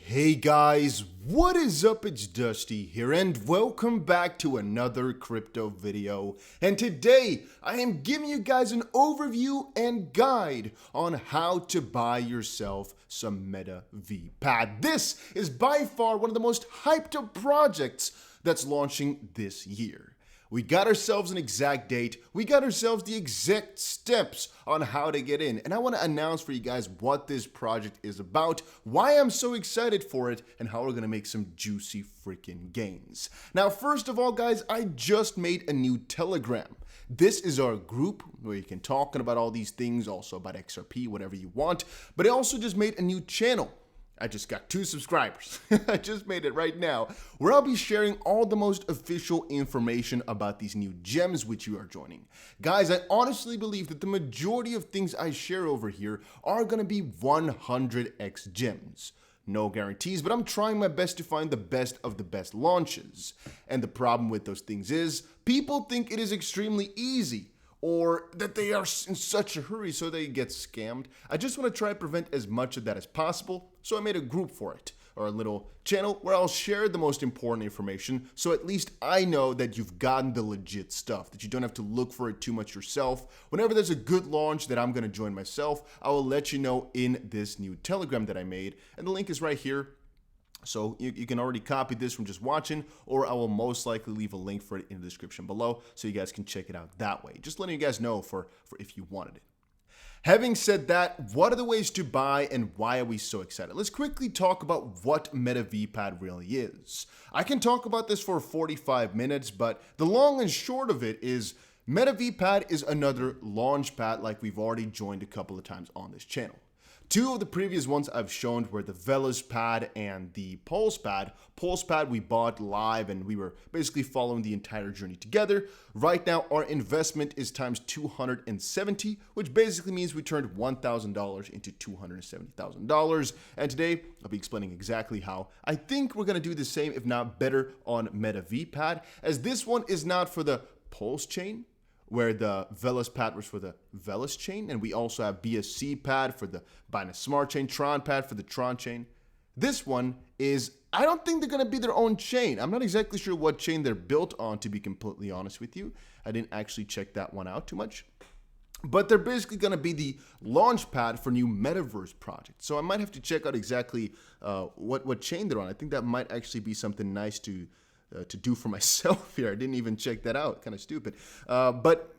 Hey guys, what is up? It's Dusty here and welcome back to another crypto video. And today I am giving you guys an overview and guide on how to buy yourself some MetaVpad. This is by far one of the most hyped up projects that's launching this year. We got ourselves an exact date, we got ourselves the exact steps on how to get in, and I want to announce for you guys what this project is about, why I'm so excited for it, and how we're going to make some juicy freaking gains. Now, first of all, guys, I just made a new Telegram. This is our group where you can talk about all these things, also about XRP, whatever you want, but I also just made a new channel. I just got 2 subscribers. I just made it right now, where I'll be sharing all the most official information about these new gems which you are joining. Guys, I honestly believe that the majority of things I share over here are gonna be 100x gems. No guarantees, but I'm trying my best to find the best of the best launches. And the problem with those things is, people think it is extremely easy, or that they are in such a hurry so they get scammed. I just want to try to prevent as much of that as possible, so I made a group for it, or a little channel where I'll share the most important information, so at least I know that you've gotten the legit stuff, that you don't have to look for it too much yourself. Whenever there's a good launch that I'm going to join myself, I will let you know in this new Telegram that I made, and the link is right here. So you can already copy this from just watching, or I will most likely leave a link for it in the description below so you guys can check it out that way. Just letting you guys know for if you wanted it. Having said that, what are the ways to buy and why are we so excited? Let's quickly talk about what MetaVpad really is. I can talk about this for 45 minutes, but the long and short of it is MetaVpad is another Launchpad like we've already joined a couple of times on this channel. 2 of the previous ones I've shown were the Velaspad and the Pulsepad. Pulsepad we bought live and we were basically following the entire journey together. Right now our investment is times 270, which basically means we turned $1,000 into $270,000. And today I'll be explaining exactly how. I think we're going to do the same, if not better, on MetaVpad, as this one is not for the Pulse chain, where the Velaspad was for the Velas chain, and we also have BSCpad for the Binance Smart Chain, Tronpad for the Tron chain. This one is, I don't think they're going to be their own chain. I'm not exactly sure what chain they're built on, to be completely honest with you. I didn't actually check that one out too much. But they're basically going to be the launchpad for new metaverse projects. So I might have to check out exactly what chain they're on. I think that might actually be something nice to do for myself here. I didn't even check that out. Kind of stupid. But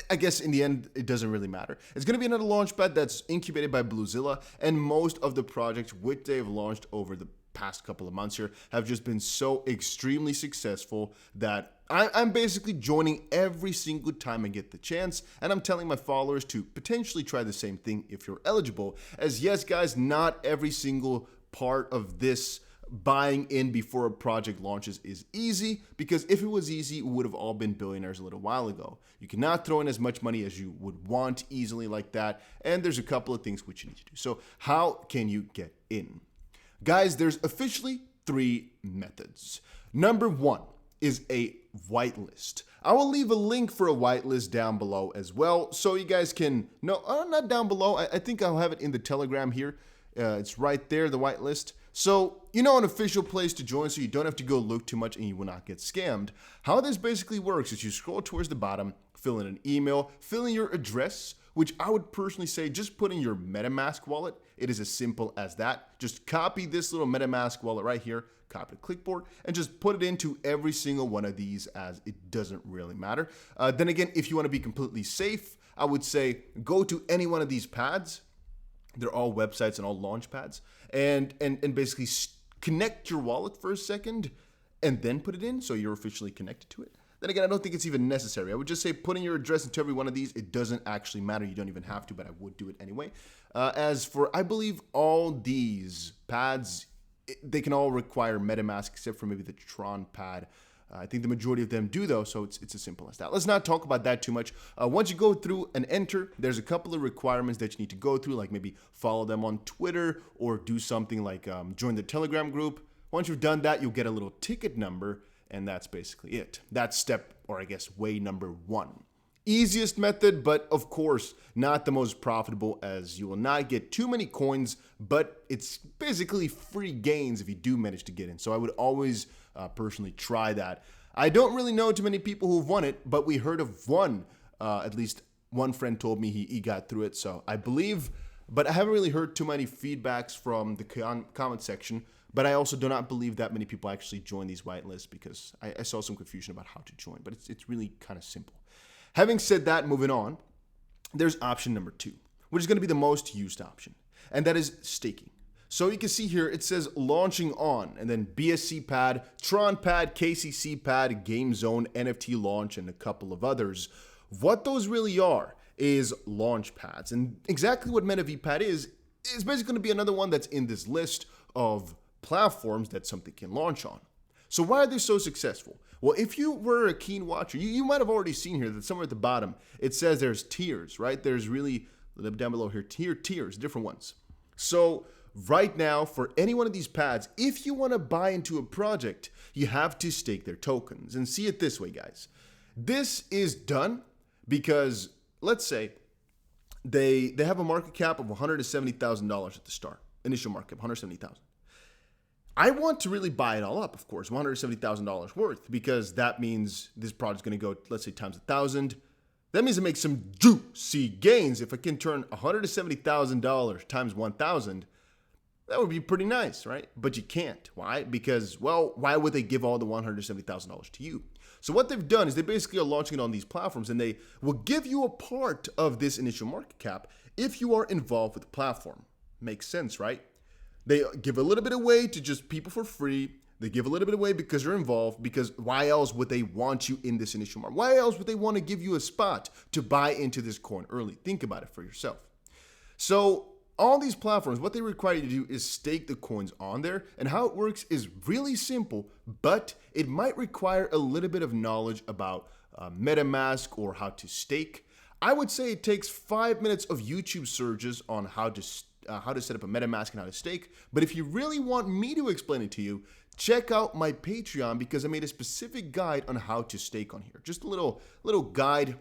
I guess in the end, it doesn't really matter. It's going to be another launchpad that's incubated by ZLQZAA, and most of the projects which they've launched over the past couple of months here have just been so extremely successful that I'm basically joining every single time I get the chance, and I'm telling my followers to potentially try the same thing if you're eligible. As yes, guys, not every single part of this buying in before a project launches is easy, because if it was easy, we would have all been billionaires a little while ago. You cannot throw in as much money as you would want easily like that, and there's a couple of things which you need to do. So how can you get in? Guys, there's officially 3 methods. Number 1 is a whitelist. I will leave a link for a whitelist down below as well, so you guys can, not down below, I think I'll have it in the Telegram here. It's right there, the whitelist. So, an official place to join so you don't have to go look too much and you will not get scammed. How this basically works is you scroll towards the bottom, fill in an email, fill in your address, which I would personally say just put in your MetaMask wallet. It is as simple as that. Just copy this little MetaMask wallet right here, copy the clipboard, and just put it into every single one of these, as it doesn't really matter. Then again, if you want to be completely safe, I would say go to any one of these pads. They're all websites and all launch pads, and basically connect your wallet for a second and then put it in so you're officially connected to it. Then again, I don't think it's even necessary. I would just say put in your address into every one of these. It doesn't actually matter. You don't even have to, but I would do it anyway. As for, I believe all these pads, they can all require MetaMask except for maybe the Tronpad. I think the majority of them do though, so it's as simple as that. Let's not talk about that too much. Once you go through and enter, there's a couple of requirements that you need to go through, like maybe follow them on Twitter or do something like join the Telegram group. Once you've done that, you'll get a little ticket number, and that's basically it. That's step, or I guess way number 1. easiest method, but of course not the most profitable, as you will not get too many coins, but it's basically free gains if you do manage to get in. So I would always personally try that. I don't really know too many people who've won it, but we heard of one, at least one friend told me he got through it. So I believe, but I haven't really heard too many feedbacks from the comment section. But I also do not believe that many people actually join these whitelists, because I saw some confusion about how to join, but it's really kind of simple. Having said that, moving on, there's option number 2, which is going to be the most used option, and that is staking. So you can see here, it says launching on, and then BSCpad, Tronpad, Kccpad, Game Zone, NFT Launch, and a couple of others. What those really are is Launchpads, and exactly what MetaVpad is basically going to be another one that's in this list of platforms that something can launch on. So why are they so successful? Well, if you were a keen watcher, you might have already seen here that somewhere at the bottom, it says there's tiers, right? There's really, down below here, tiers, different ones. So right now, for any one of these pads, if you want to buy into a project, you have to stake their tokens. And see it this way, guys. This is done because, let's say, they have a market cap of $170,000 at the start. Initial market cap, $170,000. I want to really buy it all up, of course, $170,000 worth, because that means this project's going to go, let's say, times 1,000. That means it makes some juicy gains. If I can turn $170,000 times 1,000, that would be pretty nice, right? But you can't. Why? Because, well, why would they give all the $170,000 to you? So what they've done is they basically are launching it on these platforms, and they will give you a part of this initial market cap if you are involved with the platform. Makes sense, right? They give a little bit away to just people for free. They give a little bit away because you're involved, because why else would they want you in this initial market? Why else would they want to give you a spot to buy into this coin early? Think about it for yourself. So all these platforms, what they require you to do is stake the coins on there. And how it works is really simple, but it might require a little bit of knowledge about MetaMask or how to stake. I would say it takes 5 minutes of YouTube searches on how to set up a MetaMask and how to stake. But if you really want me to explain it to you, check out my Patreon, because I made a specific guide on how to stake on here. Just a little guide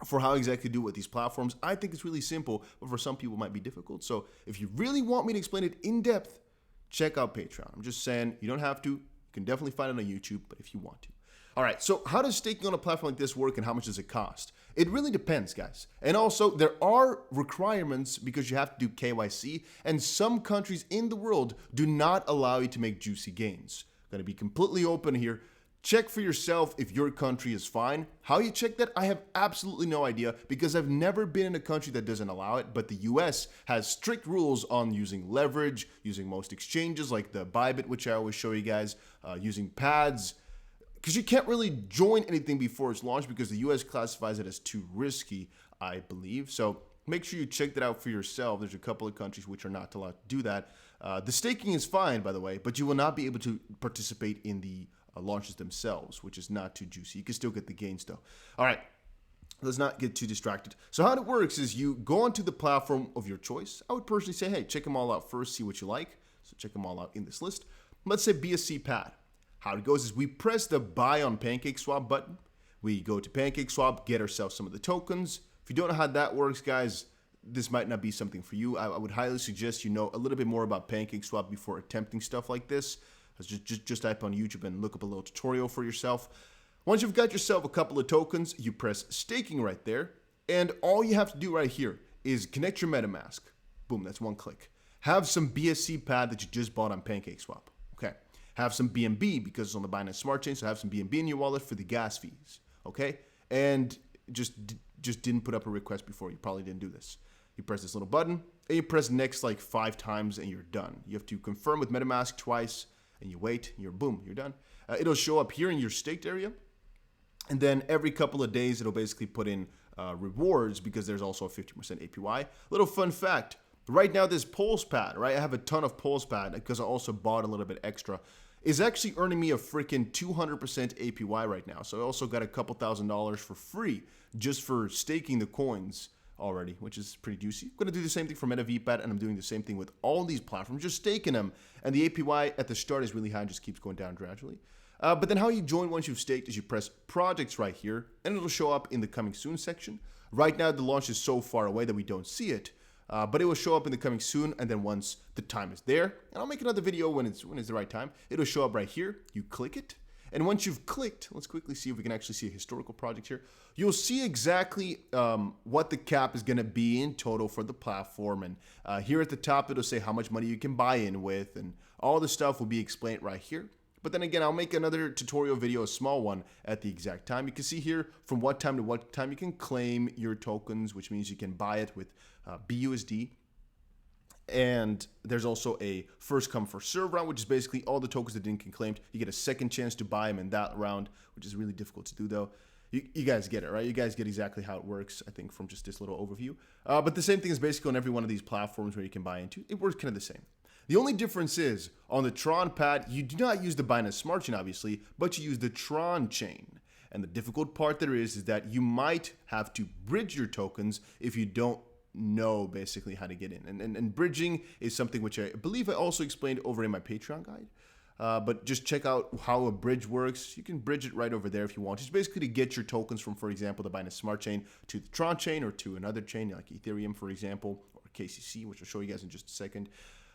for how exactly to do it with these platforms. I think it's really simple, but for some people it might be difficult. So if you really want me to explain it in depth, check out Patreon. I'm just saying, you don't have to. You can definitely find it on YouTube, but if you want to. All right, so how does staking on a platform like this work, and how much does it cost? It really depends, guys. And also, there are requirements, because you have to do KYC, and some countries in the world do not allow you to make juicy gains. I'm going to be completely open here. Check for yourself if your country is fine. How you check that, I have absolutely no idea, because I've never been in a country that doesn't allow it. But the US has strict rules on using leverage, using most exchanges like the Bybit, which I always show you guys, using pads, because you can't really join anything before it's launched, because the US classifies it as too risky, I believe. So make sure you check that out for yourself. There's a couple of countries which are not allowed to do that. The staking is fine, by the way, but you will not be able to participate in the launches themselves, which is not too juicy. You can still get the gains though. All right, let's not get too distracted. So how it works is you go onto the platform of your choice. I would personally say, hey, check them all out first, see what you like. So check them all out in this list. Let's say BSCpad. How it goes is we press the buy on PancakeSwap button. We go to PancakeSwap, get ourselves some of the tokens. If you don't know how that works, guys, this might not be something for you. I would highly suggest you know a little bit more about PancakeSwap before attempting stuff like this. Just type on YouTube and look up a little tutorial for yourself. Once you've got yourself a couple of tokens, you press staking right there. And all you have to do right here is connect your MetaMask. Boom, that's one click. Have some BSCpad that you just bought on PancakeSwap. Okay. Have some BNB because it's on the Binance Smart Chain, so have some BNB in your wallet for the gas fees, okay? And just didn't put up a request before. You probably didn't do this. You press this little button, and you press next like 5 times, and you're done. You have to confirm with MetaMask twice, and you wait, and you're done. It'll show up here in your staked area, and then every couple of days, it'll basically put in rewards, because there's also a 50% APY. Little fun fact, right now this Pad, right? I have a ton of Pad because I also bought a little bit extra. Is actually earning me a freaking 200% APY right now. So I also got a couple $1,000s for free just for staking the coins already, which is pretty juicy. I'm going to do the same thing for MetaVpad, and I'm doing the same thing with all these platforms, just staking them. And the APY at the start is really high and just keeps going down gradually. But then how you join once you've staked is you press projects right here, and it'll show up in the coming soon section. Right now, the launch is so far away that we don't see it, but it will show up in the coming soon, and then once the time is there, and I'll make another video when it's the right time, it'll show up right here. You click it, and once you've clicked, let's quickly see if we can actually see a historical project here. You'll see exactly what the cap is going to be in total for the platform, and here at the top, it'll say how much money you can buy in with, and all the stuff will be explained right here. But then again, I'll make another tutorial video, a small one, at the exact time. You can see here from what time to what time you can claim your tokens, which means you can buy it with BUSD. And there's also a first come first serve round, which is basically all the tokens that didn't get claimed. You get a second chance to buy them in that round, which is really difficult to do though. You guys get it, right? You guys get exactly how it works, I think, from just this little overview. But the same thing is basically on every one of these platforms where you can buy into. It works kind of the same. The only difference is, on the Tronpad, you do not use the Binance Smart Chain, obviously, but you use the Tron chain. And the difficult part there is that you might have to bridge your tokens if you don't know basically how to get in. And bridging is something which I believe I also explained over in my Patreon guide. But just check out how a bridge works. You can bridge it right over there if you want. It's basically to get your tokens from, for example, the Binance Smart Chain to the Tron chain or to another chain like Ethereum, for example, or KCC, which I'll show you guys in just a second.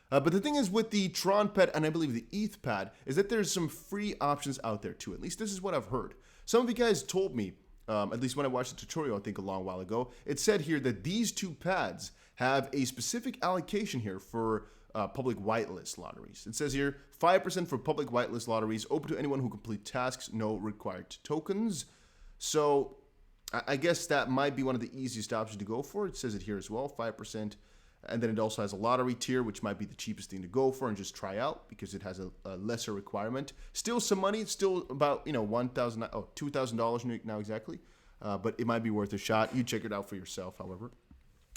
But the thing is with the Tronpad and I believe the Ethpad is that there's some free options out there too. At least this is what I've heard. Some of you guys told me, at least when I watched the tutorial, I think a long while ago, it said here that these two pads have a specific allocation here for public whitelist lotteries. It says here 5% for public whitelist lotteries, open to anyone who complete tasks, no required tokens. So I guess that might be one of the easiest options to go for. It says it here as well, 5%. And then it also has a lottery tier, which might be the cheapest thing to go for and just try out because it has a lesser requirement. Still some money. It's still about, $2,000 now exactly. But it might be worth a shot. You check it out for yourself, however.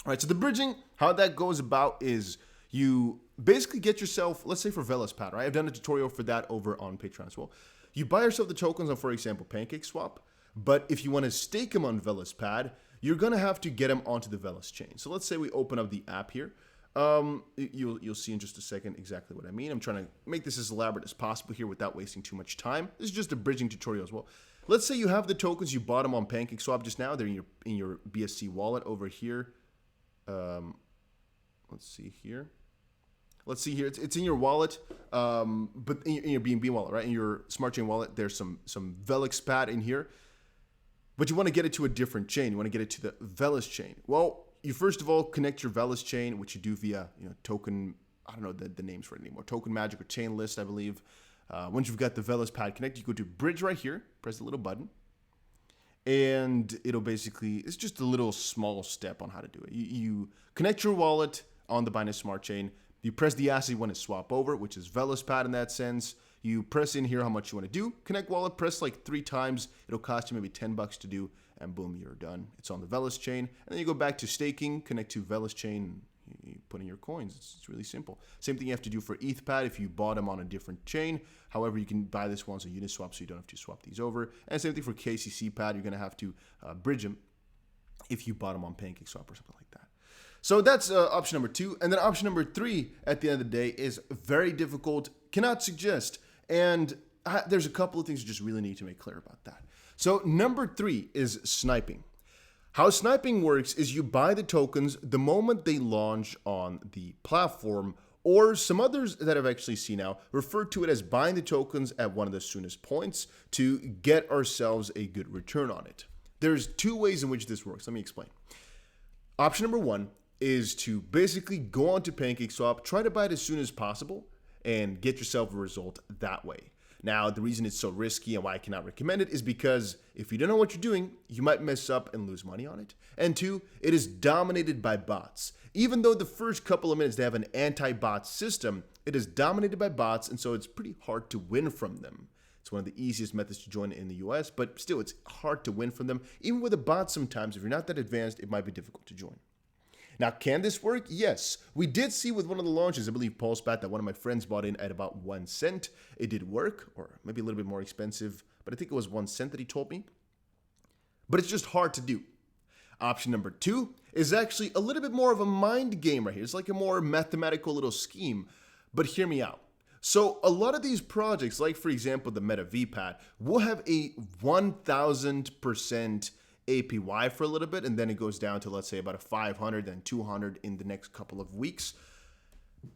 All right, so the bridging, how that goes about is you basically get yourself, let's say for Velaspad, right? I've done a tutorial for that over on Patreon as well. You buy yourself the tokens on, for example, PancakeSwap. But if you want to stake them on Velaspad, you're going to have to get them onto the Velas chain. So let's say we open up the app here. You'll see in just a second exactly what I mean. I'm trying to make this as elaborate as possible here without wasting too much time. This is just a bridging tutorial as well. Let's say you have the tokens, you bought them on PancakeSwap just now. They're in your BSC wallet over here. Let's see here. It's in your wallet, but in your BNB wallet, right? In your smart chain wallet, there's some Velaspad in here. But you want to get it to a different chain. You want to get it to the Velas chain. Well, you first of all connect your Velas chain, which you do via token. I don't know the names for it anymore. Token Magic or Chain List, I believe. Once you've got the Velaspad connected, you go to Bridge right here. Press the little button, and it'll basically. It's just a little small step on how to do it. You connect your wallet on the Binance Smart Chain. You press the asset you want to swap over, which is Velaspad in that sense. You press in here how much you want to do. Connect wallet, press like 3 times. It'll cost you maybe $10 to do, and boom, you're done. It's on the Velas chain. And then you go back to staking, connect to Velas chain, you put in your coins. It's really simple. Same thing you have to do for Ethpad if you bought them on a different chain. However, you can buy this one as a Uniswap, so you don't have to swap these over. And same thing for Kccpad. You're going to have to bridge them if you bought them on PancakeSwap or something like that. So that's option number 2. And then option number 3 at the end of the day is very difficult. Cannot suggest. And there's a couple of things you just really need to make clear about that. So number 3 is sniping. How sniping works is you buy the tokens the moment they launch on the platform, or some others that I've actually seen now refer to it as buying the tokens at one of the soonest points to get ourselves a good return on it. There's 2 ways in which this works. Let me explain. Option number 1 is to basically go onto PancakeSwap, try to buy it as soon as possible, and get yourself a result that way. Now, the reason it's so risky and why I cannot recommend it is because if you don't know what you're doing, you might mess up and lose money on it. And 2, it is dominated by bots. Even though the first couple of minutes they have an anti-bot system, it is dominated by bots, and so it's pretty hard to win from them. It's one of the easiest methods to join in the US, but still, it's hard to win from them. Even with a bot sometimes, if you're not that advanced, it might be difficult to join. Now, can this work? Yes. We did see with one of the launches, I believe Pulspat, that one of my friends bought in at about 1 cent. It did work, or maybe a little bit more expensive, but I think it was 1 cent that he told me. But it's just hard to do. Option number 2 is actually a little bit more of a mind game right here. It's like a more mathematical little scheme, but hear me out. So a lot of these projects, like for example, the MetaVpad, will have a 1000% APY for a little bit, and then it goes down to, let's say, about a 500, then 200 in the next couple of weeks.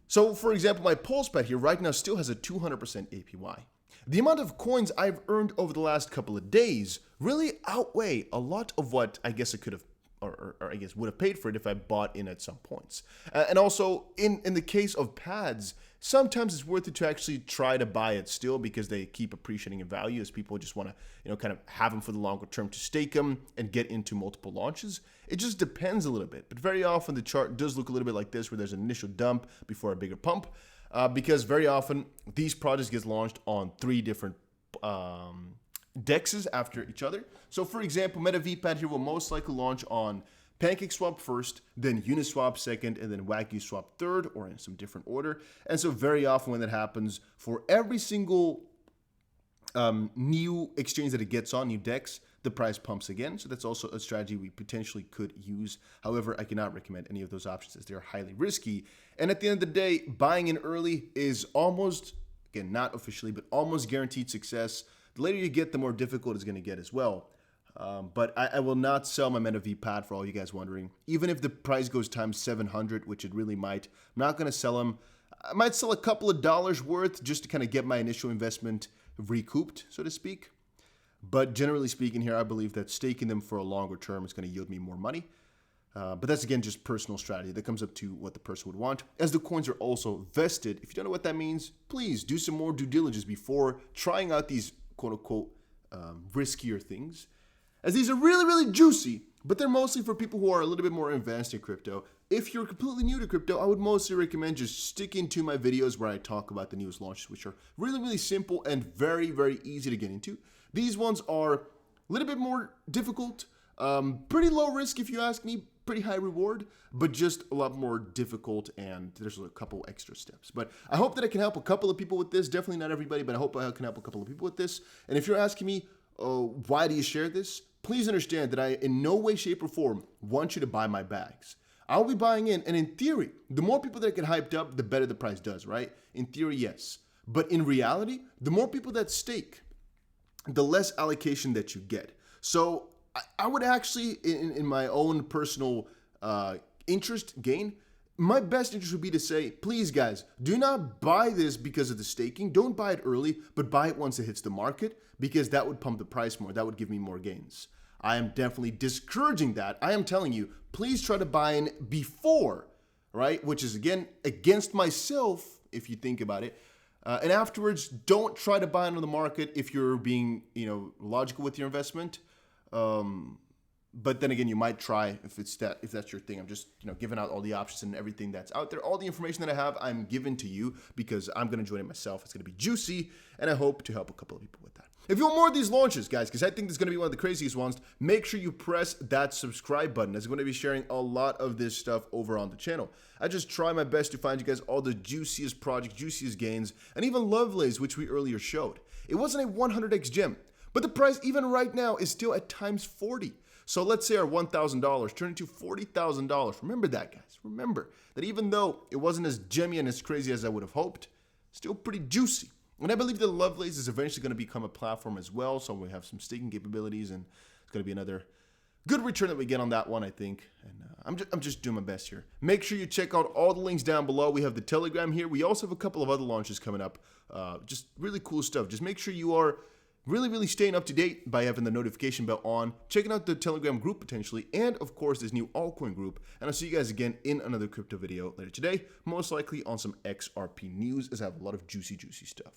So for example, my Pulsepad here right now still has a 200% APY. The amount of coins I've earned over the last couple of days really outweigh a lot of what I guess I could have, or I guess would have paid for it if I bought in at some points. And also, in the case of pads, sometimes it's worth it to actually try to buy it still because they keep appreciating in value as people just want to, kind of have them for the longer term to stake them and get into multiple launches. It just depends a little bit. But very often the chart does look a little bit like this, where there's an initial dump before a bigger pump, because very often these projects get launched on 3 different dexes after each other. So for example, MetaVpad here will most likely launch on PancakeSwap first, then Uniswap second, and then WagyuSwap third, or in some different order. And so very often when that happens, for every single new exchange that it gets on, new DEX, the price pumps again. So that's also a strategy we potentially could use. However, I cannot recommend any of those options as they're highly risky. And at the end of the day, buying in early is almost, again, not officially, but almost guaranteed success. The later you get, the more difficult it's going to get as well. But I will not sell my MetaVpad for all you guys wondering. Even if the price goes times 700, which it really might, I'm not going to sell them. I might sell a couple of dollars worth just to kind of get my initial investment recouped, so to speak. But generally speaking here, I believe that staking them for a longer term is going to yield me more money. But that's, again, just personal strategy. That comes up to what the person would want. As the coins are also vested, if you don't know what that means, please do some more due diligence before trying out these quote-unquote riskier things, as these are really, really juicy, but they're mostly for people who are a little bit more advanced in crypto. If you're completely new to crypto, I would mostly recommend just sticking to my videos where I talk about the newest launches, which are really, really simple and very, very easy to get into. These ones are a little bit more difficult, pretty low risk if you ask me, pretty high reward, but just a lot more difficult, and there's a couple extra steps. But I hope that I can help a couple of people with this. Definitely not everybody, but I hope I can help a couple of people with this. And if you're asking me, why do you share this? Please understand that I, in no way, shape, or form, want you to buy my bags. I'll be buying in, and in theory, the more people that get hyped up, the better the price does, right? In theory, yes. But in reality, the more people that stake, the less allocation that you get. So I would actually, in my own personal interest gain, my best interest would be to say, please guys, do not buy this because of the staking. Don't buy it early, but buy it once it hits the market, because that would pump the price more. That would give me more gains. I am definitely discouraging that. I am telling you, please try to buy in before, right? Which is, again, against myself, if you think about it. And afterwards, don't try to buy into the market if you're being, logical with your investment. But then again, you might try if that's your thing. I'm just, giving out all the options and everything that's out there. All the information that I have, I'm giving to you because I'm going to join it myself. It's going to be juicy, and I hope to help a couple of people with that. If you want more of these launches, guys, because I think this is going to be one of the craziest ones, make sure you press that subscribe button. I'm going to be sharing a lot of this stuff over on the channel. I just try my best to find you guys all the juiciest projects, juiciest gains, and even Lovelace, which we earlier showed. It wasn't a 100x gem, but the price even right now is still at times 40. So let's say our $1,000 turned into $40,000. Remember that, guys. Remember that even though it wasn't as gemmy and as crazy as I would have hoped, still pretty juicy. And I believe that Lovelace is eventually going to become a platform as well, so we have some staking capabilities, and it's going to be another good return that we get on that one, I think. And I'm just doing my best here. Make sure you check out all the links down below. We have the Telegram here. We also have a couple of other launches coming up. Just really cool stuff. Just make sure you are really staying up to date by having the notification bell on, checking out the Telegram group potentially, and of course this new Altcoin group. And I'll see you guys again in another crypto video later today, most likely on some XRP news, as I have a lot of juicy stuff.